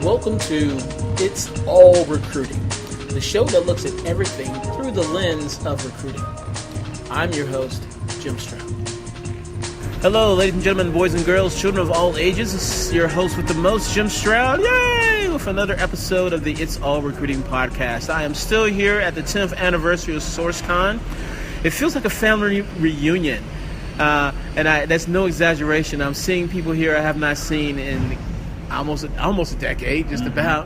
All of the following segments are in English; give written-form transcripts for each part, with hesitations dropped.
Welcome to It's All Recruiting, the show that looks at everything through the lens of recruiting. I'm your host, Jim Stroud. Hello, ladies and gentlemen, boys and girls, children of all ages. This is your host with the most, Jim Stroud. Yay! With another episode of the It's All Recruiting podcast. I am still here at the 10th anniversary of SourceCon. It feels like a family reunion. And that's no exaggeration. I'm seeing people here I have not seen in almost a decade, just about.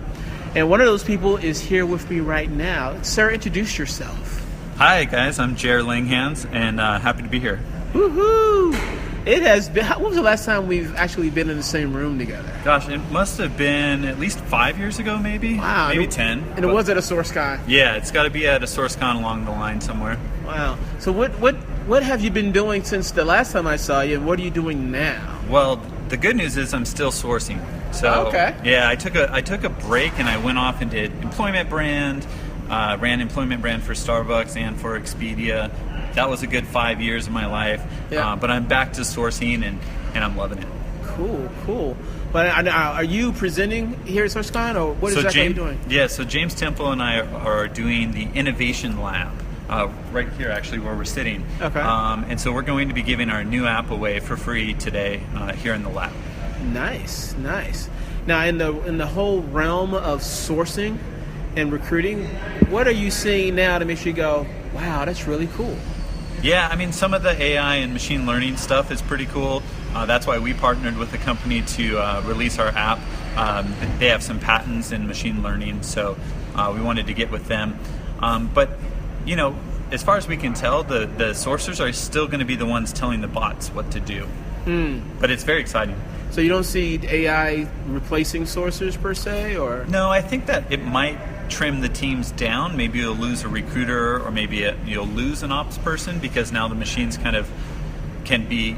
And one of those people is here with me right now. Sir, introduce yourself. Hi, guys. I'm Langhans, and happy to be here. Woohoo! It has been. When was the last time we've actually been in the same room together? Gosh, it must have been at least 5 years ago, maybe. Wow. Maybe 10. And it was at a SourceCon. Yeah, it's got to be at a SourceCon along the line somewhere. Wow. So what have you been doing since the last time I saw you, and what are you doing now? Well, the good news is I'm still sourcing. So okay. Yeah, I took a break and I went off and did employment brand, ran employment brand for Starbucks and for Expedia. That was a good 5 years of my life. Yeah. But I'm back to sourcing and I'm loving it. Cool. But are you presenting here at SourceCon, or what exactly are you doing? Yeah, so James Temple and I are doing the Innovation Lab. Right here, actually, where we're sitting. Okay. And so we're going to be giving our new app away for free today here in the lab. Nice. Now, in the whole realm of sourcing and recruiting, what are you seeing now to make you go, wow, that's really cool? Yeah, I mean, some of the AI and machine learning stuff is pretty cool. That's why we partnered with the company to release our app. They have some patents in machine learning, so we wanted to get with them. But you know, as far as we can tell, the sourcers are still going to be the ones telling the bots what to do. But it's very exciting. So you don't see AI replacing sourcers per se, or? No, I think that it might trim the teams down. Maybe you'll lose a recruiter, or maybe you'll lose an ops person, because now the machines kind of can be,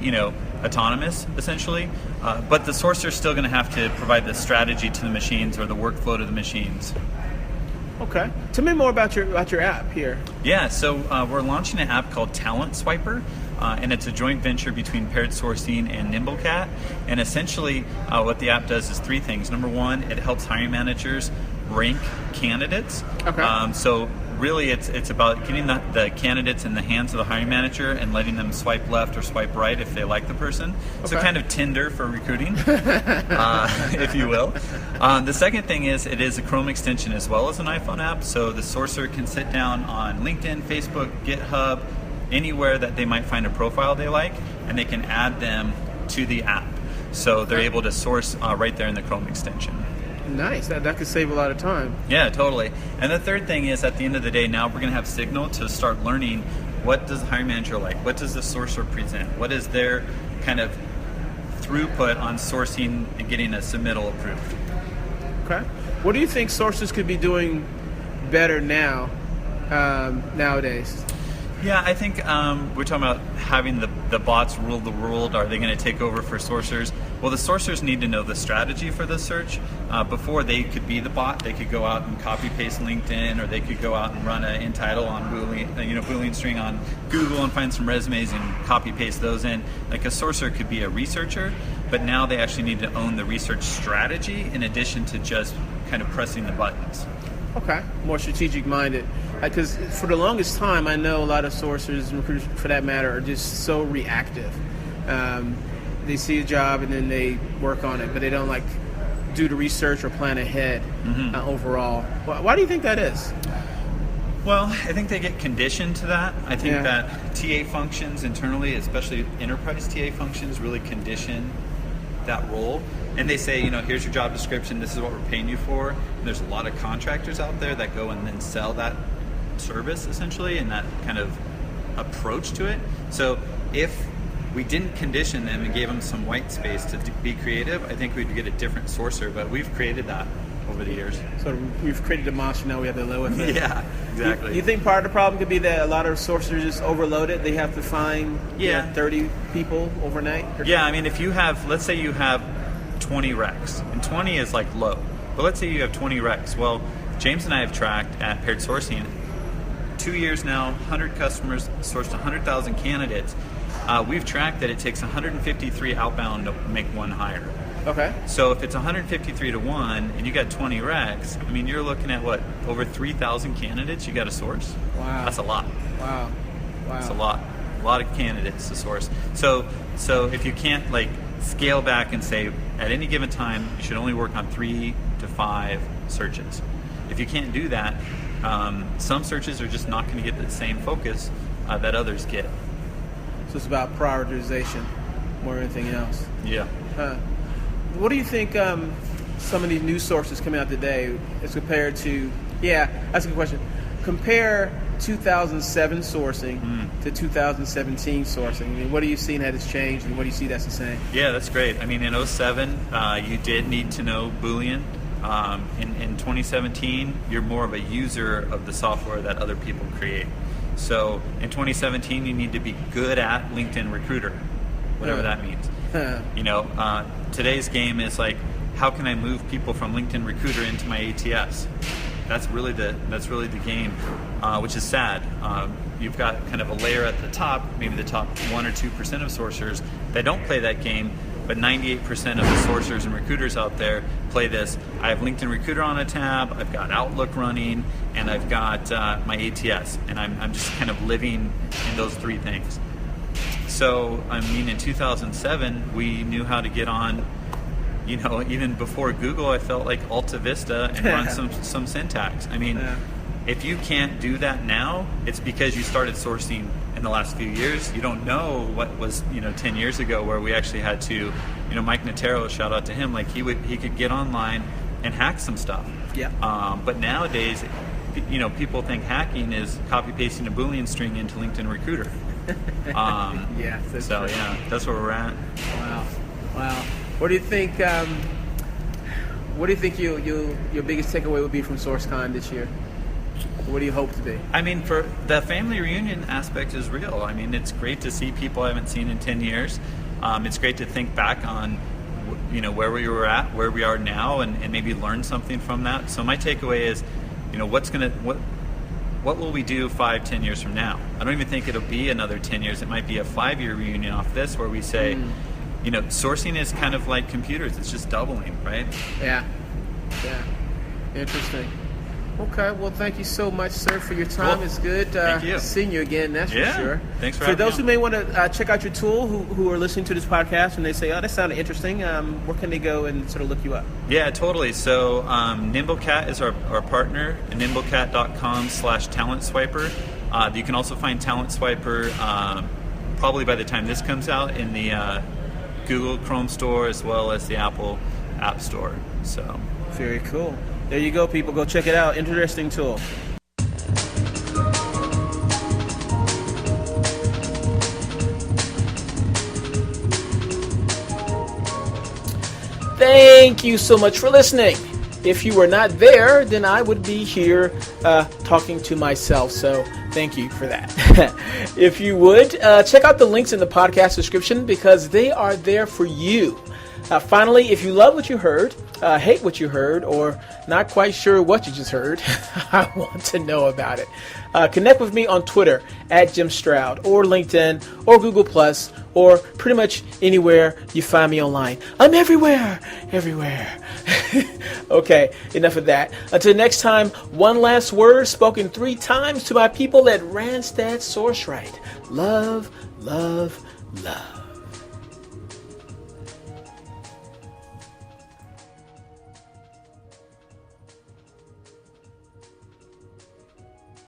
autonomous, essentially. But the sourcer's still going to have to provide the strategy to the machines or the workflow to the machines. Okay. Tell me more about your app here. Yeah, so we're launching an app called TalentSwiper, and it's a joint venture between Paired Sourcing and NimbleCat. And essentially, what the app does is three things. Number one, it helps hiring managers rank candidates. Okay. So really, it's about getting the candidates in the hands of the hiring manager and letting them swipe left or swipe right if they like the person. Okay. So kind of Tinder for recruiting, if you will. The second thing is it is a Chrome extension as well as an iPhone app, so the sourcer can sit down on LinkedIn, Facebook, GitHub, anywhere that they might find a profile they like, and they can add them to the app. So they're able to source right there in the Chrome extension. Nice. That could save a lot of time. Yeah, totally. And the third thing is, at the end of the day, now we're going to have Signal to start learning what does the hiring manager like, what does the sourcer present, what is their kind of throughput on sourcing and getting a submittal approved. Okay. What do you think sources could be doing better now, nowadays? Yeah, I think we're talking about having the bots rule the world. Are they going to take over for sourcers? Well, the sourcers need to know the strategy for the search. Before they could be the bot, they could go out and copy paste LinkedIn, or they could go out and run an entitle on Boolean string on Google and find some resumes and copy paste those in. Like a sourcer could be a researcher, but now they actually need to own the research strategy in addition to just kind of pressing the buttons. Okay, more strategic minded. Because for the longest time, I know a lot of sourcers, recruiters for that matter, are just so reactive. They see a job and then they work on it, but they don't do the research or plan ahead overall. Why do you think that is? Well, I think they get conditioned to that. I think that TA functions internally, especially enterprise TA functions, really condition that role. And they say, here's your job description, this is what we're paying you for. And there's a lot of contractors out there that go and then sell that service, essentially, and that kind of approach to it. So if we didn't condition them and gave them some white space to be creative, I think we'd get a different sourcer, but we've created that over the years. So we've created a monster, now we have to live with it. Yeah, exactly. You think part of the problem could be that a lot of sourcers just overloaded? They have to find 30 people overnight? Yeah, I mean, if you have, let's say you have 20 recs, and 20 is low, but let's say you have 20 recs. Well, James and I have tracked at Paired Sourcing 2 years now, 100 customers, sourced 100,000 candidates. We've tracked that it takes 153 outbound to make one hire. Okay. So if it's 153 to 1 and you got 20 recs, I mean, you're looking at what, over 3,000 candidates you got to source? Wow. That's a lot. Wow. That's a lot of candidates to source. So if you can't like scale back and say at any given time you should only work on 3 to 5 searches. If you can't do that, some searches are just not going to get the same focus that others get. So it's about prioritization more than anything else. Yeah. What do you think some of these news sources coming out today as compared to, that's a good question. Compare 2007 sourcing to 2017 sourcing. I mean, what are you seeing that has changed, and what do you see that's the same? Yeah, that's great. I mean, in 2007, you did need to know Boolean. In 2017, you're more of a user of the software that other people create. So in 2017, you need to be good at LinkedIn Recruiter, whatever that means. Today's game is like, how can I move people from LinkedIn Recruiter into my ATS? That's really the game, which is sad. You've got kind of a layer at the top, maybe the top 1 or 2% of sourcers that don't play that game, but 98% of the sourcers and recruiters out there play this. I have LinkedIn Recruiter on a tab, I've got Outlook running, and I've got my ATS, and I'm just kind of living in those 3 things. So, I mean, in 2007, we knew how to get on, even before Google, I felt like Alta Vista and run some syntax. I mean, if you can't do that now, it's because you started sourcing in the last few years. You don't know what was 10 years ago where we actually had to, Mike Notaro, shout out to him, like he could get online and hack some stuff. Yeah. But nowadays, people think hacking is copy pasting a Boolean string into LinkedIn Recruiter. Yeah. That's where we're at. Wow. What do you think? Your biggest takeaway would be from SourceCon this year? What do you hope to be? I mean, for the family reunion aspect is real. I mean, it's great to see people I haven't seen in 10 years. It's great to think back on, where we were at, where we are now, and maybe learn something from that. So my takeaway is, what will we do 5-10 years from now? I don't even think it'll be another 10 years. It might be a 5-year reunion off this where we say, sourcing is kind of like computers. It's just doubling, right? Yeah. Interesting. Okay, well, thank you so much, sir, for your time. Cool. It's good seeing you again, that's for sure. Thanks for having me. For those on. who may want to check out your tool, who are listening to this podcast, and they say, oh, that sounded interesting, where can they go and sort of look you up? Yeah, totally. So NimbleCat is our partner, nimblecat.com/TalentSwiper. You can also find TalentSwiper probably by the time this comes out in the Google Chrome store as well as the Apple App Store. So very cool. There you go, people. Go check it out. Interesting tool. Thank you so much for listening. If you were not there, then I would be here talking to myself. So thank you for that. If you would, check out the links in the podcast description because they are there for you. Finally, if you love what you heard, hate what you heard, or not quite sure what you just heard, I want to know about it. Connect with me on Twitter @JimStroud, or LinkedIn, or Google+, or pretty much anywhere you find me online. I'm everywhere. Okay, enough of that. Until next time, one last word spoken 3 times to my people at Randstad SourceRight. Love, love, love.